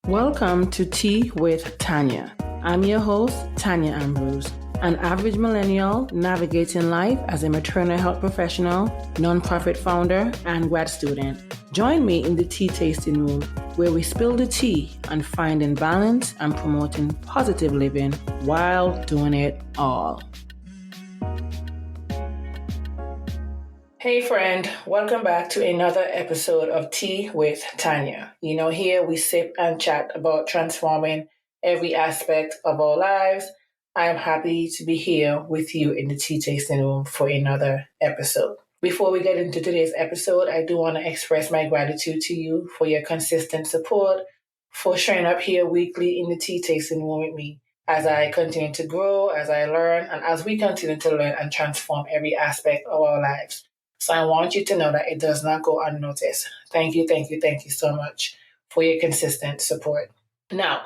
Welcome to Tea with Tanya. I'm your host, Tanya Ambrose, an average millennial navigating life as a maternal health professional, nonprofit founder, and grad student. Join me in the tea tasting room where we spill the tea on finding balance and promoting positive living while doing it all. Hey friend, welcome back to another episode of Tea with Tanya. Here we sip and chat about transforming every aspect of our lives. I am happy to be here with you in the tea tasting room for another episode. Before we get into today's episode, I do want to express my gratitude to you for your consistent support, for showing up here weekly in the tea tasting room with me as I continue to grow, as I learn, and as we continue to learn and transform every aspect of our lives. So I want you to know that it does not go unnoticed. Thank you so much for your consistent support. Now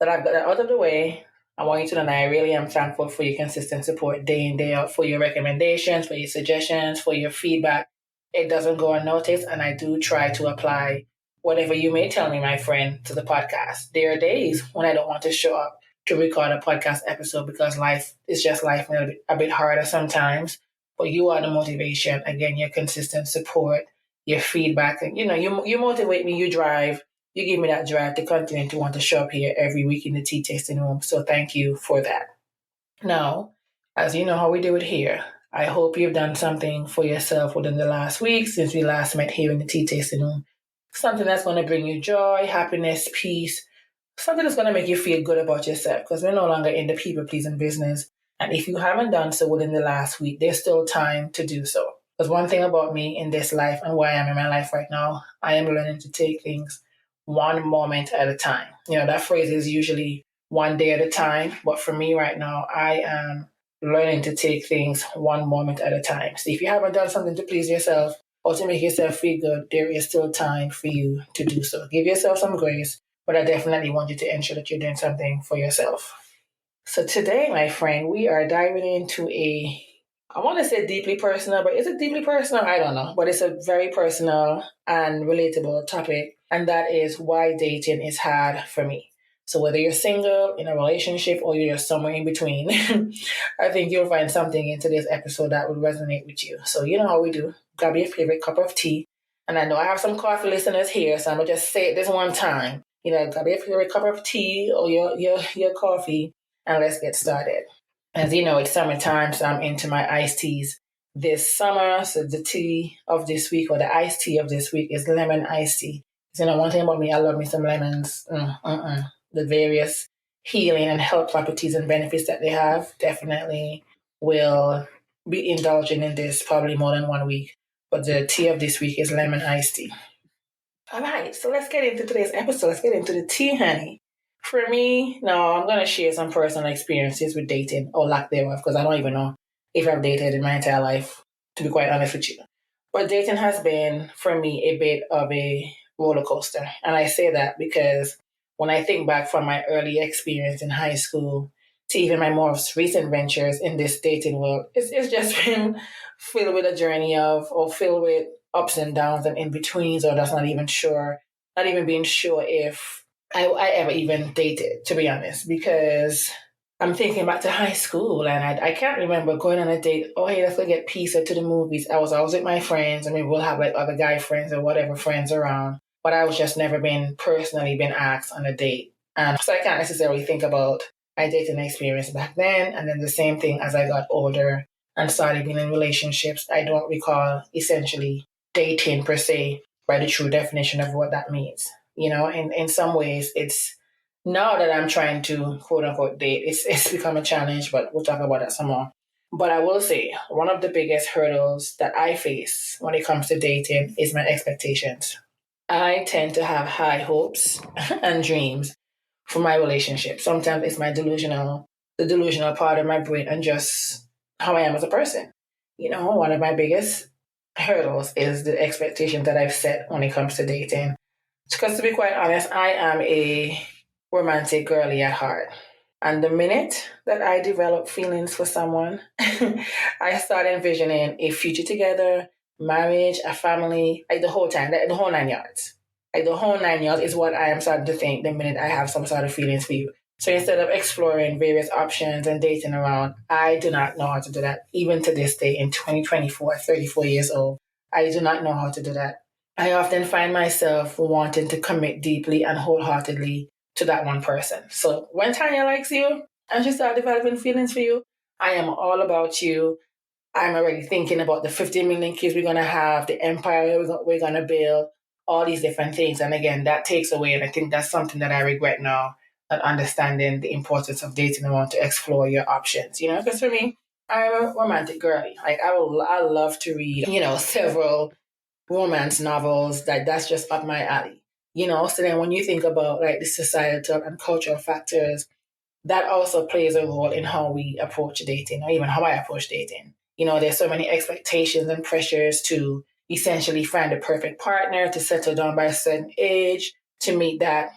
that I've got that out of the way, I want you to know that I really am thankful for your consistent support day in, day out, for your recommendations, for your suggestions, for your feedback. It doesn't go unnoticed, and I do try to apply whatever you may tell me, my friend, to the podcast. There are days when I don't want to show up to record a podcast episode because life is just life and a bit harder sometimes. But you are the motivation. Again, your consistent support, your feedback, and you motivate me, you drive, you give me that drive to continue to want to show up here every week in the tea tasting room. So thank you for that. Now, as you know how we do it here, I hope you've done something for yourself within the last week since we last met here in the tea tasting room. Something that's going to bring you joy, happiness, peace, something that's going to make you feel good about yourself because we're no longer in the people-pleasing business. And if you haven't done so within the last week, there's still time to do so. Because one thing about me in this life and where I am in my life right now, I am learning to take things one moment at a time. That phrase is usually one day at a time. But for me right now, I am learning to take things one moment at a time. So if you haven't done something to please yourself or to make yourself feel good, there is still time for you to do so. Give yourself some grace, but I definitely want you to ensure that you're doing something for yourself. So today, my friend, we are diving into I want to say deeply personal, but is it deeply personal? I don't know. But it's a very personal and relatable topic, and that is why dating is hard for me. So whether you're single, in a relationship, or you're just somewhere in between, I think you'll find something in today's episode that will resonate with you. So you know how we do. Grab your favorite cup of tea. And I know I have some coffee listeners here, so I'm going to just say it this one time. Grab your favorite cup of tea or your coffee, and let's get started. As you know, it's summertime, so I'm into my iced teas this summer. So the tea of this week, or the iced tea of this week, is lemon iced tea. So one thing about me, I love me some lemons. The various healing and health properties and benefits that they have, definitely will be indulging in this probably more than 1 week. But the tea of this week is lemon iced tea. All right, so let's get into today's episode. Let's get into the tea, honey. For me, now I'm going to share some personal experiences with dating, or lack thereof, because I don't even know if I've dated in my entire life, to be quite honest with you. But dating has been, for me, a bit of a roller coaster. And I say that because when I think back from my early experience in high school to even my most recent ventures in this dating world, it's just been filled with a journey or filled with ups and downs and in-betweens, or just not even being sure if I ever even dated, to be honest, because I'm thinking back to high school and I can't remember going on a date. Oh, hey, let's go get pizza to the movies. I was always with my friends. I mean, we'll have like other guy friends or whatever friends around, but I was just never personally been asked on a date. And so I can't necessarily think about my dating experience back then. And then the same thing as I got older and started being in relationships. I don't recall essentially dating per se by the true definition of what that means. In some ways, it's now that I'm trying to quote unquote date, it's become a challenge, but we'll talk about that some more. But I will say one of the biggest hurdles that I face when it comes to dating is my expectations. I tend to have high hopes and dreams for my relationship. Sometimes it's the delusional part of my brain and just how I am as a person. One of my biggest hurdles is the expectations that I've set when it comes to dating. Because to be quite honest, I am a romantic girly at heart. And the minute that I develop feelings for someone, I start envisioning a future together, marriage, a family, like the whole time, the whole 9 yards. Like the whole 9 years is what I am starting to think the minute I have some sort of feelings for you. So instead of exploring various options and dating around, I do not know how to do that. Even to this day in 2024, 34 years old, I do not know how to do that. I often find myself wanting to commit deeply and wholeheartedly to that one person. So when Tanya likes you and she starts developing feelings for you, I am all about you. I'm already thinking about the 50 million kids we're going to have, the empire we're going to build, all these different things. And again, that takes away. And I think that's something that I regret now, not understanding the importance of dating and want to explore your options, because for me, I'm a romantic girly. Like I love to read, several romance novels. That's just up my alley, So then when you think about like the societal and cultural factors, that also plays a role in how we approach dating, or even how I approach dating. There's so many expectations and pressures to essentially find a perfect partner, to settle down by a certain age, to meet that,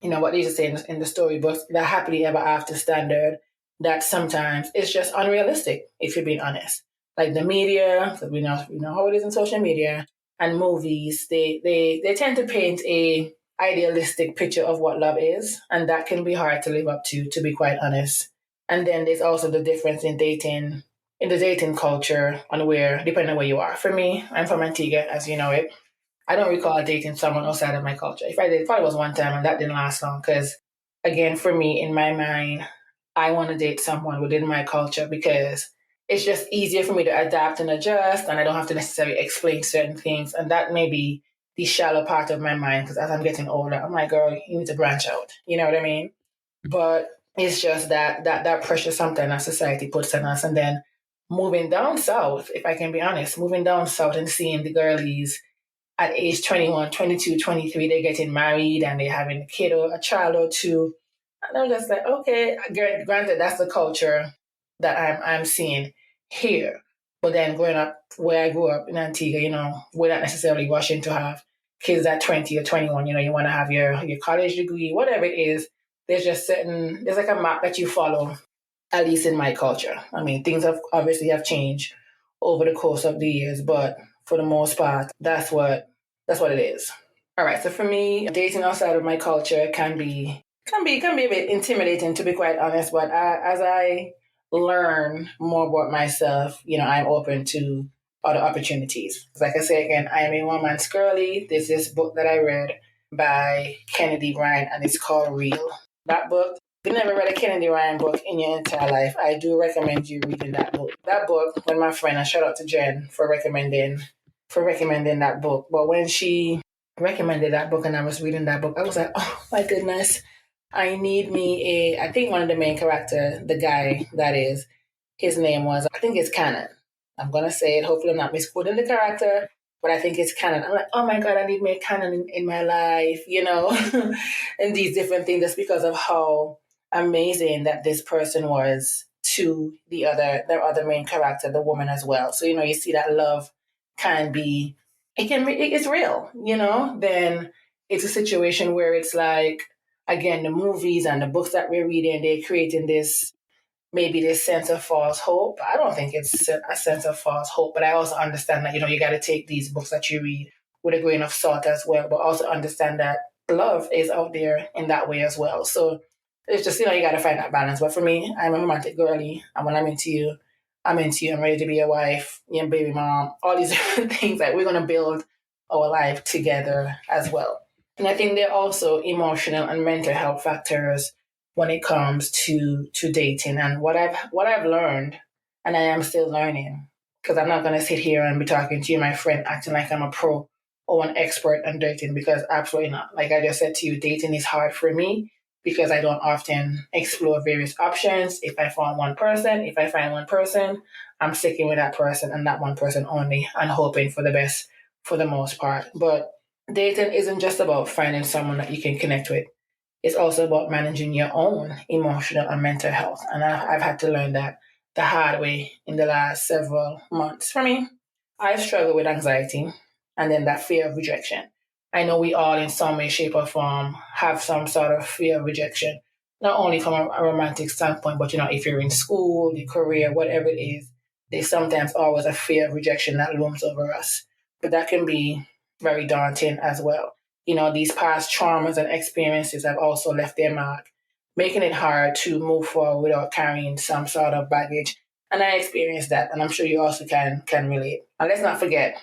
what they just say in the storybooks, the happily ever after standard, that sometimes it's just unrealistic, if you're being honest. Like the media, because we know how it is in social media and movies, they tend to paint a idealistic picture of what love is, and that can be hard to live up to be quite honest. And then there's also the difference in the dating culture on where, depending on where you are. For me, I'm from Antigua, as you know it. I don't recall dating someone outside of my culture. If I did, it probably was one time, and that didn't last long. Because again, for me, in my mind, I want to date someone within my culture because it's just easier for me to adapt and adjust, and I don't have to necessarily explain certain things. And that may be the shallow part of my mind, because as I'm getting older, I'm like, girl, you need to branch out. You know what I mean? But it's just that pressure sometimes our society puts on us. And then moving down south, if I can be honest, moving down south and seeing the girlies at age 21, 22, 23, they're getting married and they're having a kid or a child or two. And I'm just like, okay, granted, that's the culture that I'm seeing here. But then growing up where I grew up in Antigua, we're not necessarily rushing to have kids at 20 or 21. You want to have your college degree, whatever it is. There's like a map that you follow, at least in my culture. I mean, things have obviously have changed over the course of the years, but for the most part, that's what it is. All right. So for me, dating outside of my culture can be a bit intimidating, to be quite honest. But as I learn more about myself, I'm open to other opportunities. Like I say again, I am a woman's girly. There's this book that I read by Kennedy Ryan, and it's called Real. That book, if you never read a Kennedy Ryan book in your entire life, I do recommend you reading that book. That book, when my friend, and shout out to Jen for recommending that book. But when she recommended that book and I was reading that book, I was like, oh my goodness, I need me I think one of the main character, the guy that is, his name was, I think it's Canon. I'm going to say it. Hopefully I'm not misquoting the character, but I think it's Canon. I'm like, oh my God, I need me a Canon in my life, and these different things, just because of how amazing that this person was to their other main character, the woman as well. So, you see that love can be, it's real, then it's a situation where it's like, again, the movies and the books that we're reading, they're creating maybe this sense of false hope. I don't think it's a sense of false hope, but I also understand that, you got to take these books that you read with a grain of salt as well, but also understand that love is out there in that way as well. So it's just, you got to find that balance. But for me, I'm a romantic girly, and when I'm into you, I'm into you. I'm ready to be a wife, your baby mom, all these different things that we're going to build our life together as well. And I think there are also emotional and mental health factors when it comes to dating. And what I've learned, and I am still learning, because I'm not going to sit here and be talking to you, my friend, acting like I'm a pro or an expert on dating, because absolutely not. Like I just said to you, dating is hard for me because I don't often explore various options. If I find one person, I'm sticking with that person and that one person only, and hoping for the best for the most part. But dating isn't just about finding someone that you can connect with. It's also about managing your own emotional and mental health. And I've had to learn that the hard way in the last several months. For me, I've struggled with anxiety and then that fear of rejection. I know we all, in some way, shape, or form, have some sort of fear of rejection, not only from a romantic standpoint, but if you're in school, your career, whatever it is, there's sometimes always a fear of rejection that looms over us. But that can be very daunting as well. these past traumas and experiences have also left their mark, making it hard to move forward without carrying some sort of baggage. And I experienced that, and I'm sure you also can relate. And let's not forget,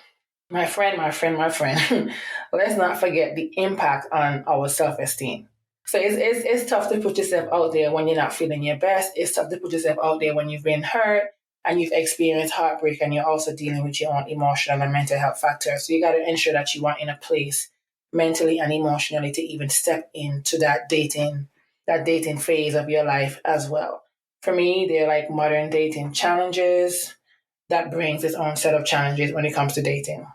my friend, let's not forget the impact on our self-esteem. So it's tough to put yourself out there when you're not feeling your best. It's tough to put yourself out there when you've been hurt and you've experienced heartbreak and you're also dealing with your own emotional and mental health factors. So you got to ensure that you are in a place mentally and emotionally to even step into that dating phase of your life as well. For me, they're like modern dating challenges that brings its own set of challenges when it comes to dating.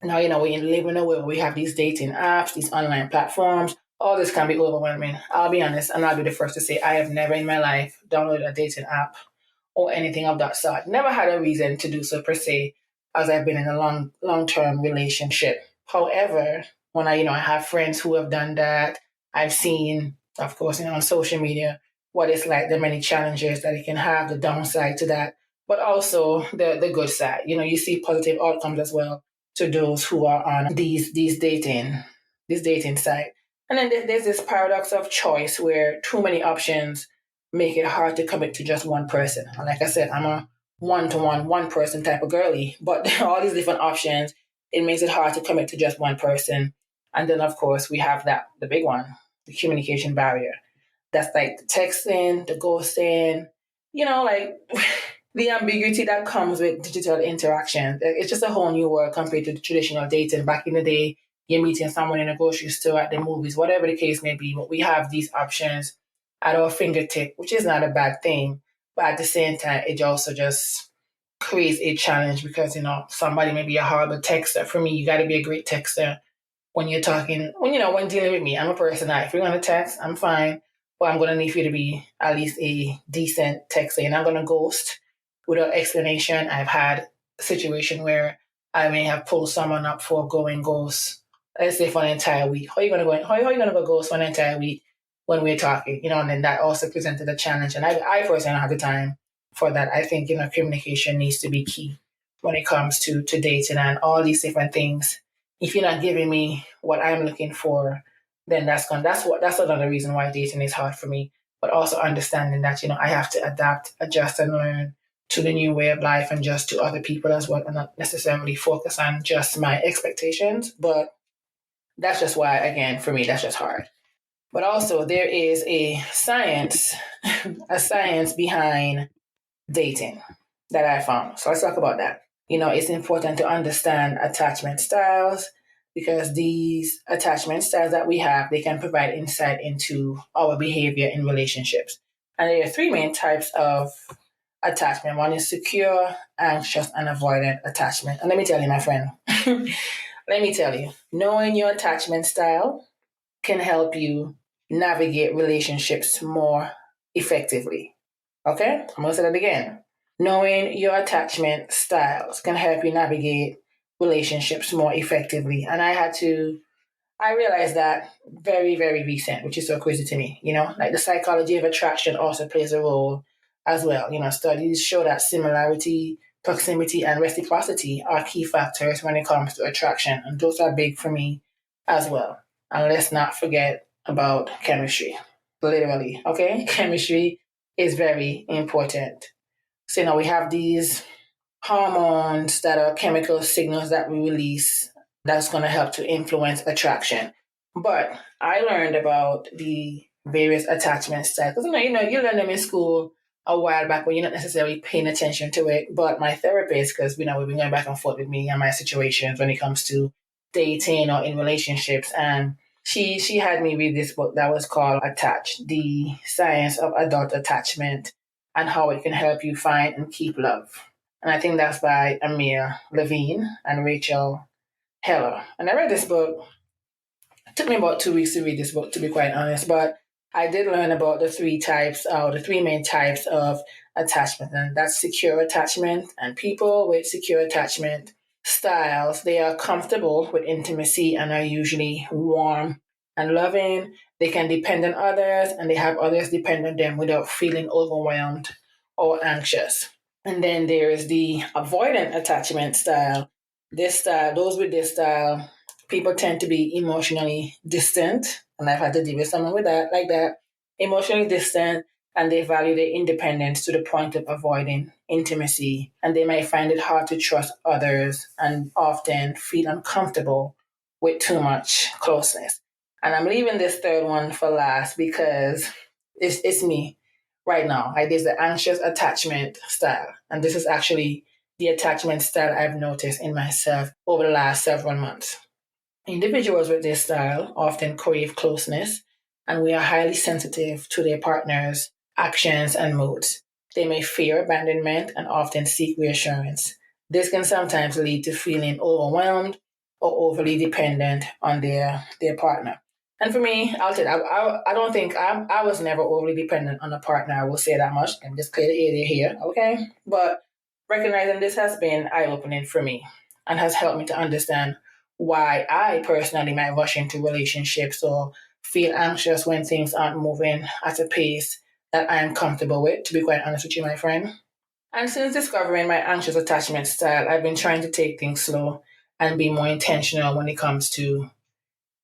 Now, we live in a world where we have these dating apps, these online platforms. All this can be overwhelming. I'll be honest, and I'll be the first to say I have never in my life downloaded a dating app or anything of that sort. Never had a reason to do so per se, as I've been in a long-term relationship. However, when I have friends who have done that, I've seen, of course, on social media, what it's like, the many challenges that it can have, the downside to that, but also the good side. You see positive outcomes as well to those who are on these dating site. And then there's this paradox of choice where too many options make it hard to commit to just one person. And like I said, I'm a one-to-one, one-person type of girly, but all these different options, it makes it hard to commit to just one person. And then, of course, we have the big one, the communication barrier. That's like the texting, the ghosting, like the ambiguity that comes with digital interaction. It's just a whole new world compared to the traditional dating. Back in the day, you're meeting someone in a grocery store, at the movies, whatever the case may be. But we have these options at our fingertip, which is not a bad thing. But at the same time, it also just creates a challenge because, somebody may be a horrible texter. For me, you got to be a great texter when you're talking, when dealing with me. I'm a person that if you're going to text, I'm fine. But I'm going to need for you to be at least a decent texter. And I'm going to ghost without explanation. I've had a situation where I may have pulled someone up for going ghost, let's say for an entire week. How are you gonna go ghost for an entire week when we're talking? And then that also presented a challenge. And I personally don't have the time for that. I think, communication needs to be key when it comes to dating and all these different things. If you're not giving me what I'm looking for, then that's another reason why dating is hard for me. But also understanding that, I have to adapt, adjust, and learn to the new way of life and just to other people as well, and not necessarily focus on just my expectations. But that's just why, again, for me, that's just hard. But also, there is a science, a science behind dating that I found. So let's talk about that. It's important to understand attachment styles because these attachment styles that we have, they can provide insight into our behavior in relationships. And there are three main types of attachment. One is secure, anxious, and avoidant attachment. And let me tell you, my friend, let me tell you, knowing your attachment style can help you navigate relationships more effectively. Okay? I'm going to say that again. Knowing your attachment styles can help you navigate relationships more effectively. And I realized that very, very recent, which is so crazy to me. Like the psychology of attraction also plays a role as well. Studies show that similarity, proximity, and reciprocity are key factors when it comes to attraction. And those are big for me as well. And let's not forget about chemistry. Literally, okay? Chemistry is very important. So, we have these hormones that are chemical signals that we release that's going to help to influence attraction. But I learned about the various attachment styles. Because, you learn them in school a while back when you're not necessarily paying attention to it. But my therapist, because, we've been going back and forth with me and my situations when it comes to dating or in relationships. And she had me read this book that was called Attached, The Science of Adult Attachment and How It Can Help You Find and Keep Love. And I think that's by Amir Levine and Rachel Heller. And I read this book. It took me about 2 weeks to read this book, to be quite honest. But I did learn about the three main types of attachment. And that's secure attachment. And people with secure attachment styles, they are comfortable with intimacy and are usually warm and loving. They can depend on others and they have others depend on them without feeling overwhelmed or anxious. And then there is the avoidant attachment style. Those with this style people tend to be emotionally distant, and I've had to deal with someone with that, like that, emotionally distant, and they value their independence to the point of avoiding intimacy, and they might find it hard to trust others and often feel uncomfortable with too much closeness. And I'm leaving this third one for last because it's me right now. There's the anxious attachment style, and this is actually the attachment style I've noticed in myself over the last several months. Individuals with this style often crave closeness, and we are highly sensitive to their partner's actions and moods. They may fear abandonment and often seek reassurance. This can sometimes lead to feeling overwhelmed or overly dependent on their partner. And for me, I'll tell you, I don't think I was never overly dependent on a partner. I will say that much. And just clear the area here, okay? But recognizing this has been eye opening for me and has helped me to understand why I personally might rush into relationships or feel anxious when things aren't moving at a pace that I'm comfortable with, to be quite honest with you, my friend. And since discovering my anxious attachment style, I've been trying to take things slow and be more intentional when it comes to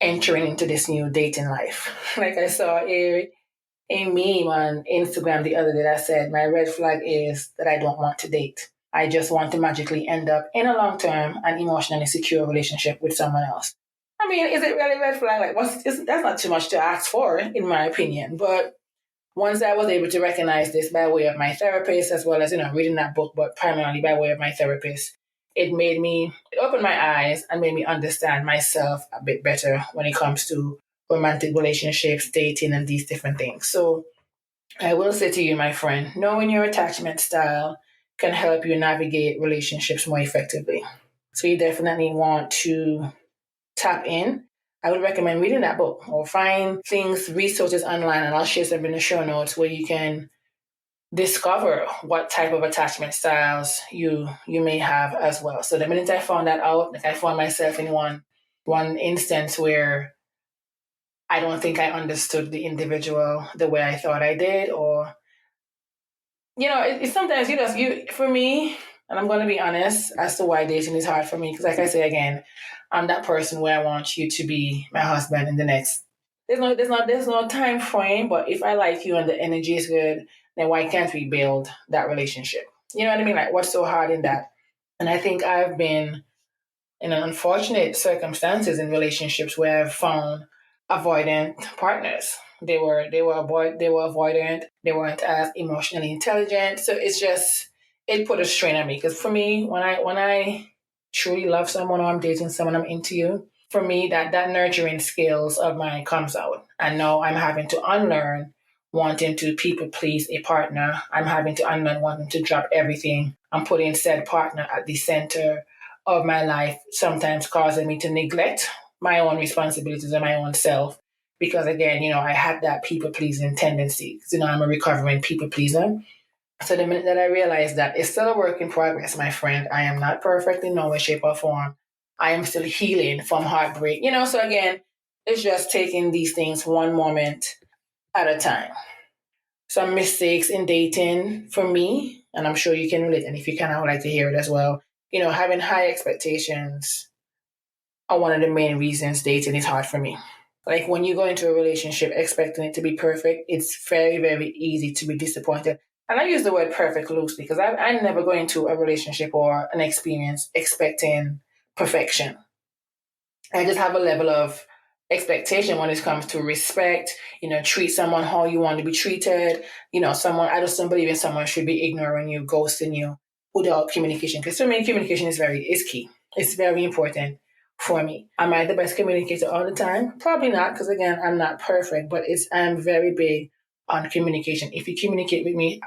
entering into this new dating life. Like I saw a meme on Instagram the other day that said, my red flag is that I don't want to date. I just want to magically end up in a long term and emotionally secure relationship with someone else. I mean, is it really a red flag? Like, that's not too much to ask for, in my opinion. But once I was able to recognize this by way of my therapist, as well as, reading that book, but primarily by way of my therapist, it opened my eyes and made me understand myself a bit better when it comes to romantic relationships, dating, and these different things. So I will say to you, my friend, knowing your attachment style can help you navigate relationships more effectively. So you definitely want to tap in. I would recommend reading that book or find things, resources online, and I'll share some in the show notes where you can discover what type of attachment styles you may have as well. So the minute I found that out, like I found myself in one instance where I don't think I understood the individual the way I thought I did, or it's sometimes for me, and I'm going to be honest as to why dating is hard for me because, like I say again, I'm that person where I want you to be my husband in the next. There's no time frame, but if I like you and the energy is good, then why can't we build that relationship? You know what I mean? Like, what's so hard in that? And I think I've been in unfortunate circumstances in relationships where I've found avoidant partners. They were avoidant. They weren't as emotionally intelligent. So it put a strain on me. Because for me, when I truly love someone or I'm dating someone, I'm into you. For me, that nurturing skills of mine comes out. And now I'm having to unlearn wanting to people please a partner. I'm having to unlearn wanting to drop everything. I'm putting said partner at the center of my life, sometimes causing me to neglect my own responsibilities and my own self. Because again, I had that people pleasing tendency. Because, I'm a recovering people pleaser. So the minute that I realized that it's still a work in progress, my friend, I am not perfect in no way, shape, or form. I am still healing from heartbreak. So again, it's just taking these things one moment at a time. Some mistakes in dating for me, and I'm sure you can relate, and if you can, I would like to hear it as well. Having high expectations are one of the main reasons dating is hard for me. Like when you go into a relationship expecting it to be perfect, it's very, very easy to be disappointed. And I use the word perfect loosely because I never go into a relationship or an experience expecting perfection. I just have a level of expectation when it comes to respect, treat someone how you want to be treated. I just don't believe in someone should be ignoring you, ghosting you without communication. Because for me, communication is key. It's very important for me. Am I the best communicator all the time? Probably not, because again, I'm not perfect, but I'm very big on communication. If you communicate with me,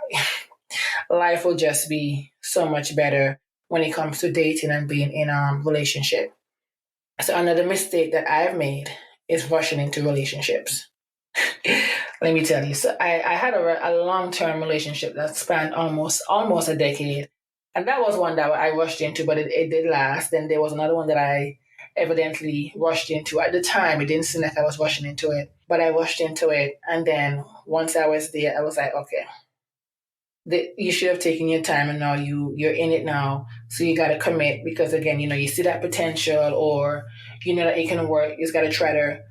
life will just be so much better when it comes to dating and being in a relationship. So another mistake that I've made is rushing into relationships. Let me tell you. So I had a long-term relationship that spanned almost a decade. And that was one that I rushed into, but it did last. Then there was another one that I evidently rushed into. At the time, it didn't seem like I was rushing into it, but I rushed into it. And then once I was there, I was like, okay, you should have taken your time, and now you're in it now. So you got to commit, because again, you see that potential, or that it can work. You just got to try to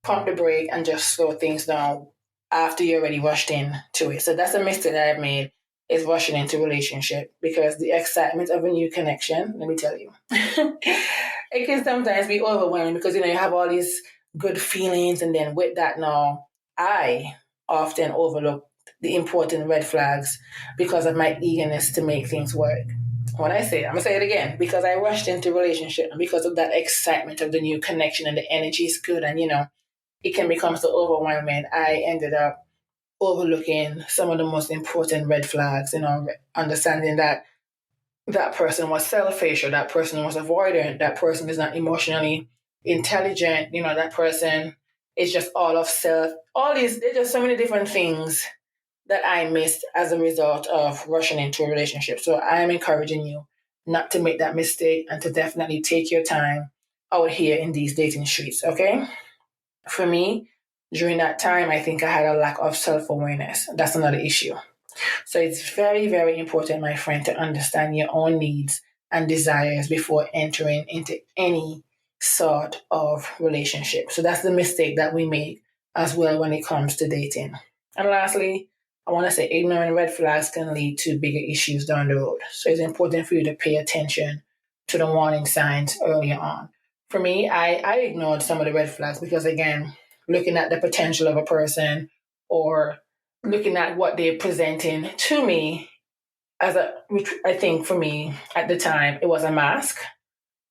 pump the brake and just slow things down after you're already rushed into it. So that's a mistake that I've made, is rushing into relationship, because the excitement of a new connection, let me tell you, it can sometimes be overwhelming, because you have all these good feelings, and then with that now, I often overlook the important red flags because of my eagerness to make things work. When I say it, I'm gonna say it again, because I rushed into relationship, and because of that excitement of the new connection, and the energy is good, and it can become so overwhelming. I ended up overlooking some of the most important red flags, understanding that that person was selfish, or that person was avoidant, that person is not emotionally intelligent, that person is just all of self. All these, there's just so many different things that I missed as a result of rushing into a relationship. So I am encouraging you not to make that mistake, and to definitely take your time out here in these dating streets, okay? For me, during that time, I think I had a lack of self awareness. That's another issue. So it's very, very important, my friend, to understand your own needs and desires before entering into any sort of relationship. So that's the mistake that we make as well when it comes to dating. And lastly, I want to say ignoring red flags can lead to bigger issues down the road. So it's important for you to pay attention to the warning signs earlier on. For me, I ignored some of the red flags because, again, looking at the potential of a person, or looking at what they're presenting to me which I think for me at the time, it was a mask.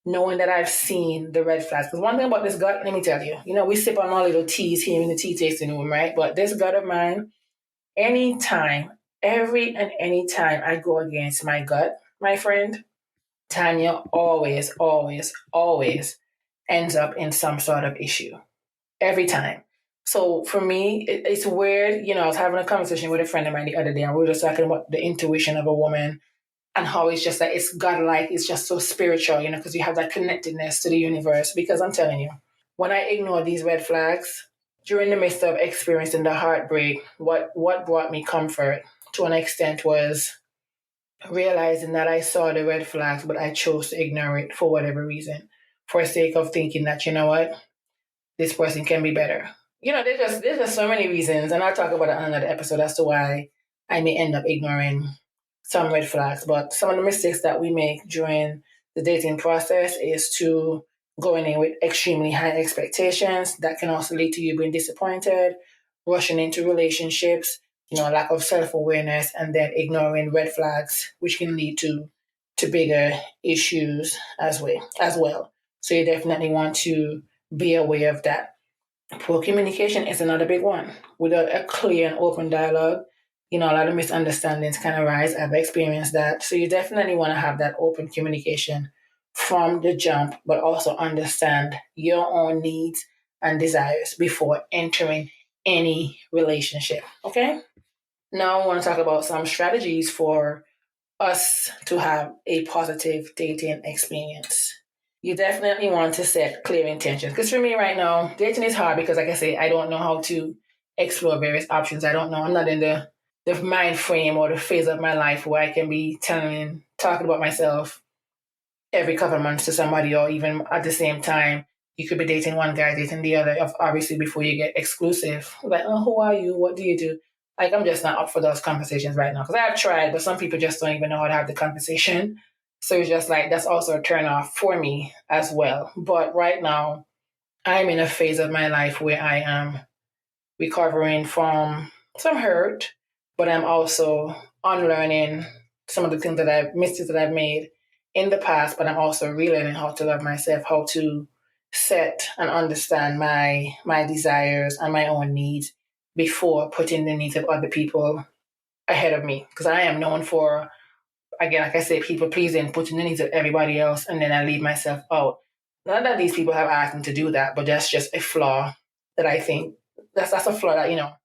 Knowing that I've seen the red flags. Because one thing about this gut, let me tell you, we sip on our little teas here in the tea tasting room, right? But this gut of mine, anytime, every and any time I go against my gut, my friend, Tanya always, always, always ends up in some sort of issue. Every time. So for me, it's weird. I was having a conversation with a friend of mine the other day, and we were just talking about the intuition of a woman, and how it's just like, it's godlike, it's just so spiritual, because you have that connectedness to the universe. Because I'm telling you, when I ignored these red flags, during the midst of experiencing the heartbreak, what brought me comfort to an extent was realizing that I saw the red flags, but I chose to ignore it for whatever reason, for the sake of thinking that, what, this person can be better. There's just so many reasons, and I'll talk about it on another episode as to why I may end up ignoring some red flags. But some of the mistakes that we make during the dating process is to going in with extremely high expectations. That can also lead to you being disappointed, rushing into relationships, lack of self-awareness, and then ignoring red flags, which can lead to bigger issues as well. So you definitely want to be aware of that. Poor communication is another big one. Without a clear and open dialogue, a lot of misunderstandings can arise. I've experienced that. So you definitely want to have that open communication from the jump, but also understand your own needs and desires before entering any relationship. Okay? Now I want to talk about some strategies for us to have a positive dating experience. You definitely want to set clear intentions. Because for me right now, dating is hard because, like I say, I don't know how to explore various options. I don't know. I'm not in the mind frame or the phase of my life where I can be talking about myself every couple of months to somebody, or even at the same time. You could be dating one guy, dating the other, obviously, before you get exclusive. Like, oh, who are you? What do you do? Like, I'm just not up for those conversations right now. Because I've tried, but some people just don't even know how to have the conversation. So it's just like, that's also a turn off for me as well. But right now, I'm in a phase of my life where I am recovering from some hurt, but I'm also unlearning some of the things mistakes that I've made in the past, but I'm also relearning how to love myself, how to set and understand my desires and my own needs before putting the needs of other people ahead of me. Because I am known for, again, like I say, people pleasing, putting the needs of everybody else, and then I leave myself out. Not that these people have asked me to do that, but that's just a flaw that I think that's a flaw that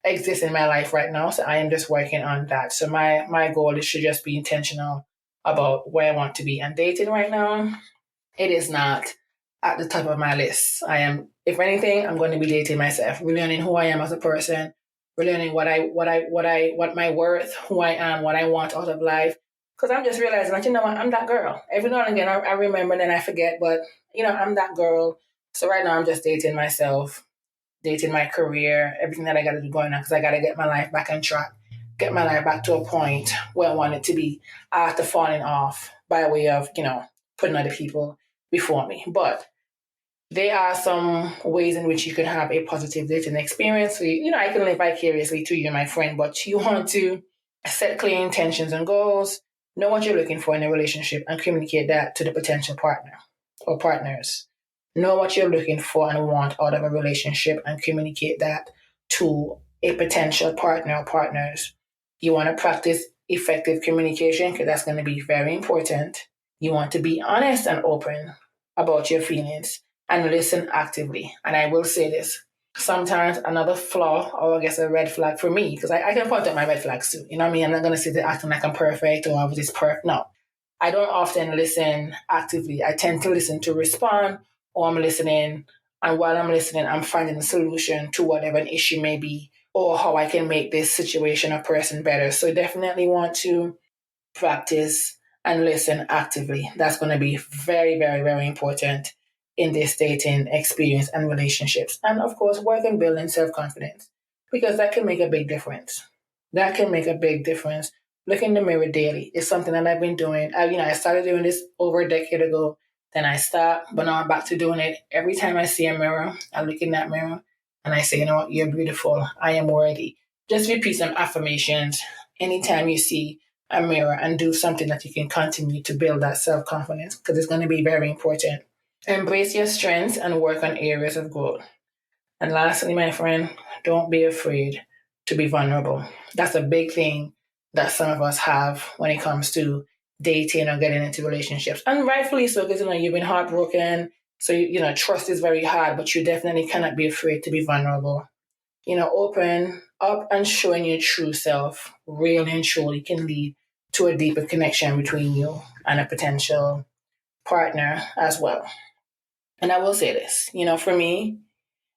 exists in my life right now. So I am just working on that. So my goal is to just be intentional about where I want to be. And dating right now, it is not at the top of my list. I am, if anything, I'm going to be dating myself, relearning who I am as a person, relearning what my worth, who I am, what I want out of life. Because I'm just realizing that, I'm that girl. Every now and again, I remember and then I forget, but, I'm that girl. So right now I'm just dating myself, dating my career, everything that I got to do going on, because I got to get my life back on track, get my life back to a point where I want it to be after falling off by way of, putting other people before me. But there are some ways in which you can have a positive dating experience. So, I can live vicariously through you, my friend, but you want to set clear intentions and goals, know what you're looking for in a relationship, and communicate that to the potential partner or partners. Know what you're looking for and want out of a relationship and communicate that to a potential partner or partners. You want to practice effective communication because that's going to be very important. You want to be honest and open about your feelings and listen actively. And I will say this, sometimes another flaw, or I guess a red flag for me, because I can point out my red flags too. You know what I mean? I'm not going to sit there acting like I'm perfect or I was this perfect. No, I don't often listen actively. I tend to listen to respond, or I'm listening. And while I'm listening, I'm finding a solution to whatever an issue may be or how I can make this situation or person better. So definitely want to practice and listen actively. That's going to be very, very, very important in this dating experience and relationships. And of course, work on building self-confidence because that can make a big difference. That can make a big difference. Look in the mirror daily. It's something that I've been doing. I started doing this over a decade ago. Then I stopped, but now I'm back to doing it. Every time I see a mirror, I look in that mirror and I say, you know what, you're beautiful. I am worthy. Just repeat some affirmations anytime you see a mirror and do something that you can continue to build that self-confidence because it's going to be very important. Embrace your strengths and work on areas of growth. And lastly, my friend, don't be afraid to be vulnerable. That's a big thing that some of us have when it comes to dating or getting into relationships. And rightfully so, because you've been heartbroken. So trust is very hard, but you definitely cannot be afraid to be vulnerable. Open up and showing your true self, really and truly, can lead to a deeper connection between you and a potential partner as well. And I will say this, for me,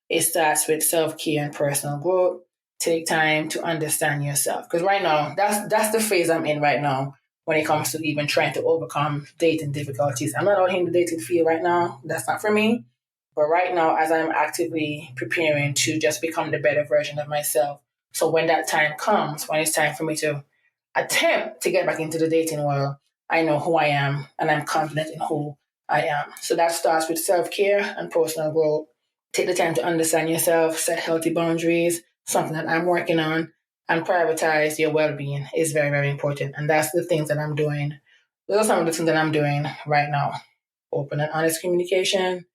it starts with self-care and personal growth. Take time to understand yourself. Because right now, that's the phase I'm in right now when it comes to even trying to overcome dating difficulties. I'm not out here in the dating field right now. That's not for me. But right now, as I'm actively preparing to just become the better version of myself. So when that time comes, when it's time for me to attempt to get back into the dating world, I know who I am and I'm confident in who I am. So that starts with self-care and personal growth. Take the time to understand yourself, set healthy boundaries, something that I'm working on, and prioritize your well-being is very, very important. And that's the things that I'm doing. Those are some of the things that I'm doing right now. Open and honest communication,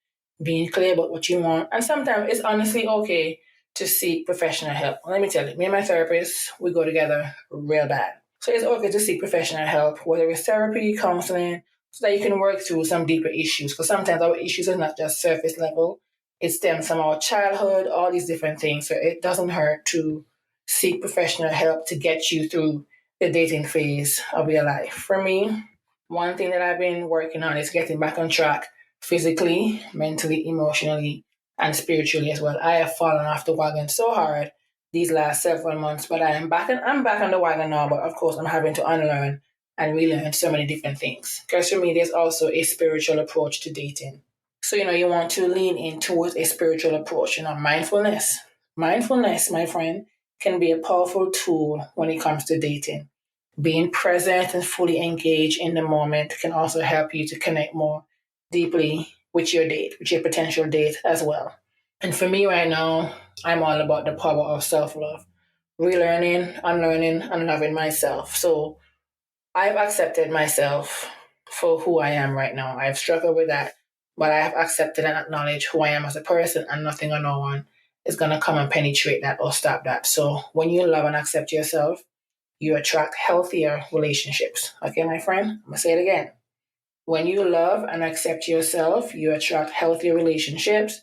being clear about what you want. And sometimes it's honestly okay to seek professional help. Let me tell you, me and my therapist, we go together real bad. So it's okay to seek professional help, whether it's therapy, counseling, so that you can work through some deeper issues. Because sometimes our issues are not just surface level. It stems from our childhood, all these different things. So it doesn't hurt to seek professional help to get you through the dating phase of your life. For me, one thing that I've been working on is getting back on track physically, mentally, emotionally, and spiritually as well. I have fallen off the wagon so hard these last several months, but I'm back on the wagon now, but of course I'm having to unlearn and relearn so many different things. Because for me, there's also a spiritual approach to dating. So, you want to lean in towards a spiritual approach, mindfulness. Mindfulness, my friend, can be a powerful tool when it comes to dating. Being present and fully engaged in the moment can also help you to connect more deeply with your date, with your potential date as well. And for me right now, I'm all about the power of self-love, relearning, unlearning, and loving myself. So I've accepted myself for who I am right now. I've struggled with that, but I have accepted and acknowledged who I am as a person, and nothing or no one is going to come and penetrate that or stop that. So when you love and accept yourself, you attract healthier relationships. Okay, my friend? I'm going to say it again. When you love and accept yourself, you attract healthier relationships.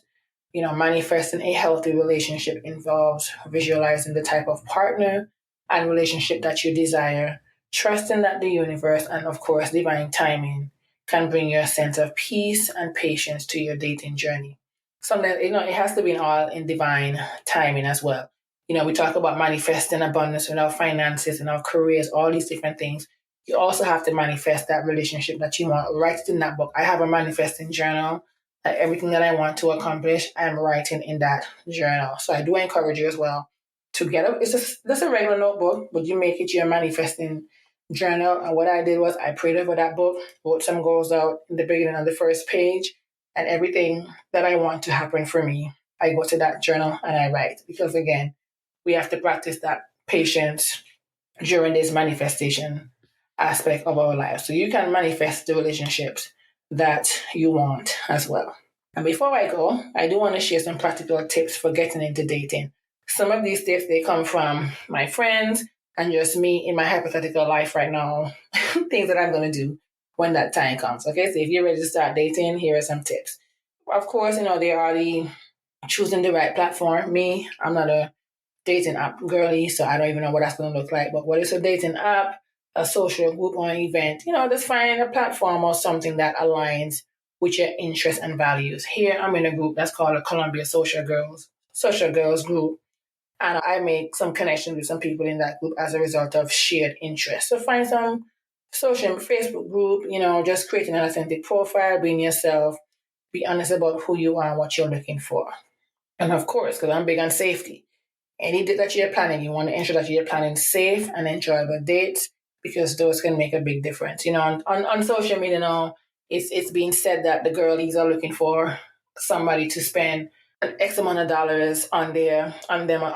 Manifesting a healthy relationship involves visualizing the type of partner and relationship that you desire, trusting that the universe and, of course, divine timing can bring you a sense of peace and patience to your dating journey. Something, it has to be all in divine timing as well. We talk about manifesting abundance in our finances, in our careers, all these different things. You also have to manifest that relationship that you want. Write it in that book. I have a manifesting journal. Everything that I want to accomplish, I'm writing in that journal. So I do encourage you as well to get up. It's just a regular notebook, but you make it your manifesting journal. And what I did was I prayed over that book, wrote some goals out in the beginning of the first page, and everything that I want to happen for me, I go to that journal and I write. Because again, we have to practice that patience during this manifestation aspect of our life. So you can manifest the relationships that you want as well. And before I go, I do want to share some practical tips for getting into dating. Some of these tips, they come from my friends and just me in my hypothetical life right now, things that I'm going to do when that time comes. Okay, so if you're ready to start dating, here are some tips. Of course, there are the choosing the right platform. Me, I'm not a dating app girly, so I don't even know what that's going to look like. But what is a dating app, a social group, or an event? Just find a platform or something that aligns with your interests and values. Here, I'm in a group that's called a Columbia Social Girls group. And I make some connections with some people in that group as a result of shared interests. So find some social Facebook group, just creating an authentic profile, being yourself, be honest about who you are and what you're looking for. And of course, because I'm big on safety, any date that you're planning, you want to ensure that you're planning safe and enjoyable dates because those can make a big difference. On social media now, it's being said that the girlies are looking for somebody to spend an X amount of dollars on them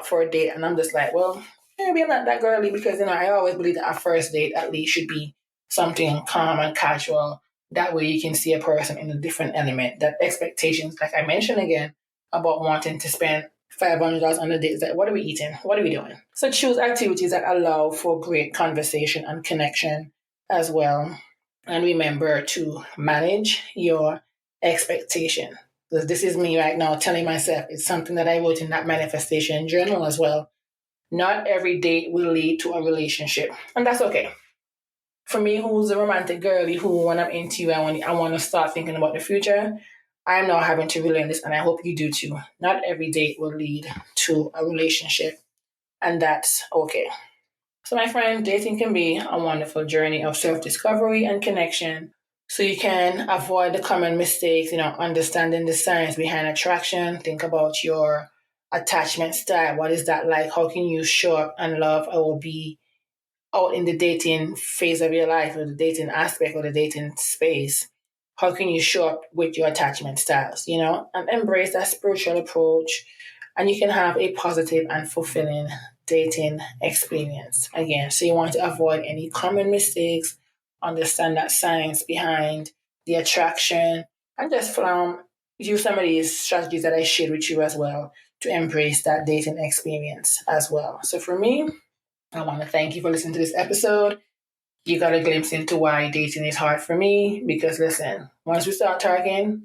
for a date. And I'm just like, well, maybe I'm not that girly because, I always believe that a first date at least should be something calm and casual. That way you can see a person in a different element. That expectations, like I mentioned again, about wanting to spend $500 on a date. Is like, what are we eating? What are we doing? So choose activities that allow for great conversation and connection as well. And remember to manage your expectation. Because this is me right now telling myself, it's something that I wrote in that manifestation journal as well. Not every date will lead to a relationship. And that's okay. For me, who's a romantic girly, who when I'm into you, I want to start thinking about the future, I'm now having to relearn this, and I hope you do too. Not every date will lead to a relationship, and that's okay. So, my friend, dating can be a wonderful journey of self-discovery and connection. So you can avoid the common mistakes, understanding the science behind attraction. Think about your attachment style. What is that like? How can you show up and love or be out in the dating phase of your life or the dating aspect or the dating space? How can you show up with your attachment styles, and embrace that spiritual approach, and you can have a positive and fulfilling dating experience. Again, so you want to avoid any common mistakes, understand that science behind the attraction, and just use some of these strategies that I shared with you as well to embrace that dating experience as well. So for me, I want to thank you for listening to this episode. You got a glimpse into why dating is hard for me because listen, once we start talking,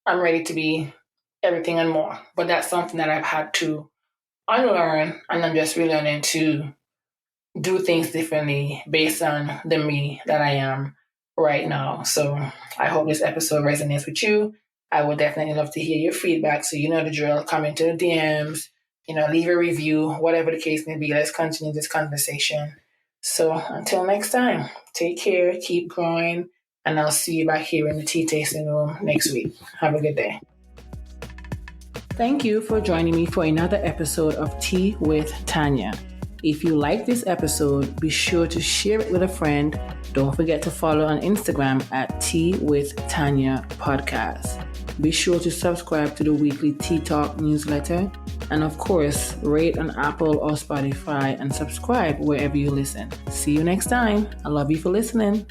I'm ready to be everything and more. But that's something that I've had to unlearn, and I'm just relearning to do things differently based on the me that I am right now. So I hope this episode resonates with you. I would definitely love to hear your feedback. So you know the drill. Come into the DMs, leave a review, whatever the case may be. Let's continue this conversation. So until next time, take care, keep growing, and I'll see you back here in the tea tasting room next week. Have a good day. Thank you for joining me for another episode of Tea with Tanya. If you like this episode, be sure to share it with a friend. Don't forget to follow on Instagram at Tea with Tanya Podcast. Be sure to subscribe to the weekly Tea Talk newsletter. And of course, rate on Apple or Spotify and subscribe wherever you listen. See you next time. I love you for listening.